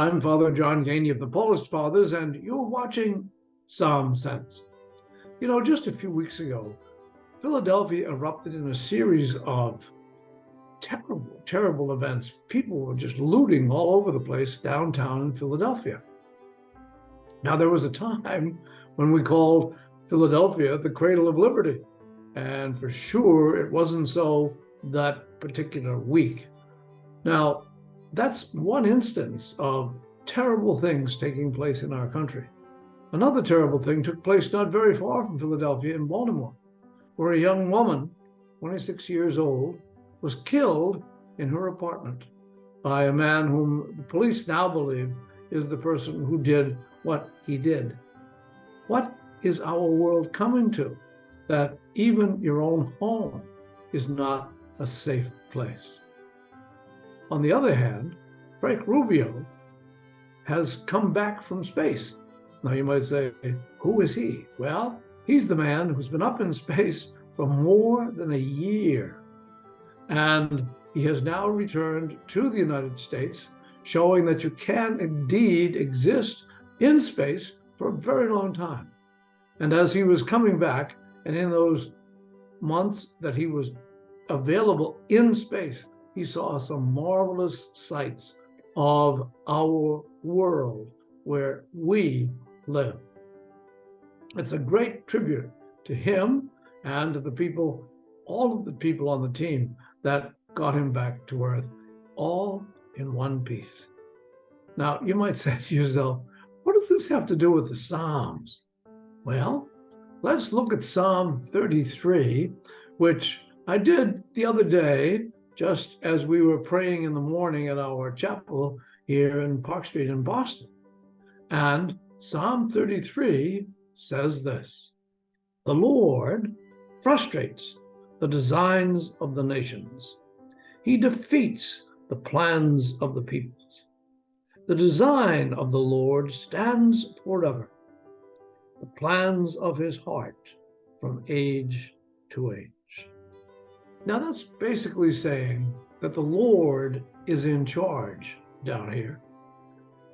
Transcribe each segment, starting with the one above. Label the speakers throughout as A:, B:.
A: I'm Father John Geaney of the Paulist Fathers, and you're watching Psalm Sense. You know, just a few weeks ago, Philadelphia erupted in a series of terrible events. People were just looting all over the place downtown in Philadelphia. Now, there was a time when we called Philadelphia the cradle of liberty, and for sure it wasn't so that particular week. Now, that's one instance of terrible things taking place in our country. Another terrible thing took place not very far from Philadelphia in Baltimore, where a young woman, 26 years old, was killed in her apartment by a man whom the police now believe is the person who did what he did. What is our world coming to, that even your own home is not a safe place? On the other hand, Frank Rubio has come back from space. Now you might say, who is he? Well, he's the man who's been up in space for more than a year. And he has now returned to the United States, showing that you can indeed exist in space for a very long time. And as he was coming back, and in those months that he was available in space, he saw some marvelous sights of our world where we live. It's a great tribute to him and to the people, all of the people on the team that got him back to Earth, all in one piece. Now, you might say to yourself, what does this have to do with the Psalms? Well, let's look at Psalm 33, which I did the other day, just as we were praying in the morning at our chapel here in Park Street in Boston. And Psalm 33 says this: "The Lord frustrates the designs of the nations. He defeats the plans of the peoples. The design of the Lord stands forever, the plans of his heart from age to age." Now that's basically saying that the Lord is in charge down here.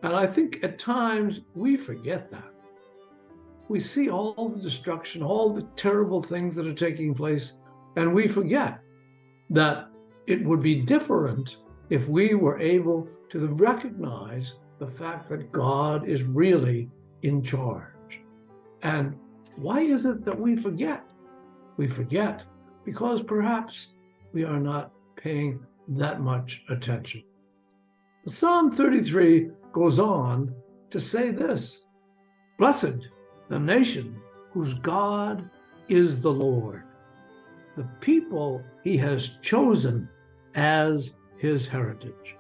A: And I think at times we forget that. We see all the destruction, all the terrible things that are taking place, and we forget that it would be different if we were able to recognize the fact that God is really in charge. And why is it that we forget? We forget because perhaps we are not paying that much attention. Psalm 33 goes on to say this: "Blessed the nation whose God is the Lord, the people he has chosen as his heritage."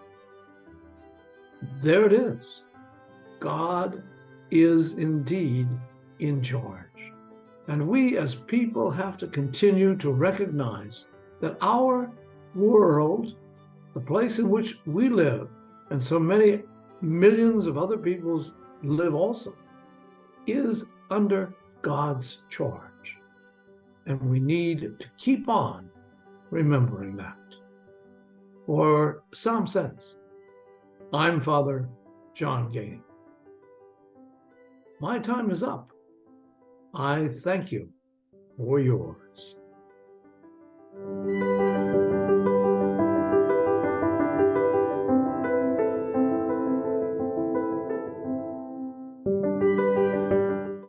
A: There it is. God is indeed in charge. And we as people have to continue to recognize that our world, the place in which we live, and so many millions of other peoples live also, is under God's charge. And we need to keep on remembering that. For Psalm Sense, I'm Father John Geaney. My time is up. I thank you for yours.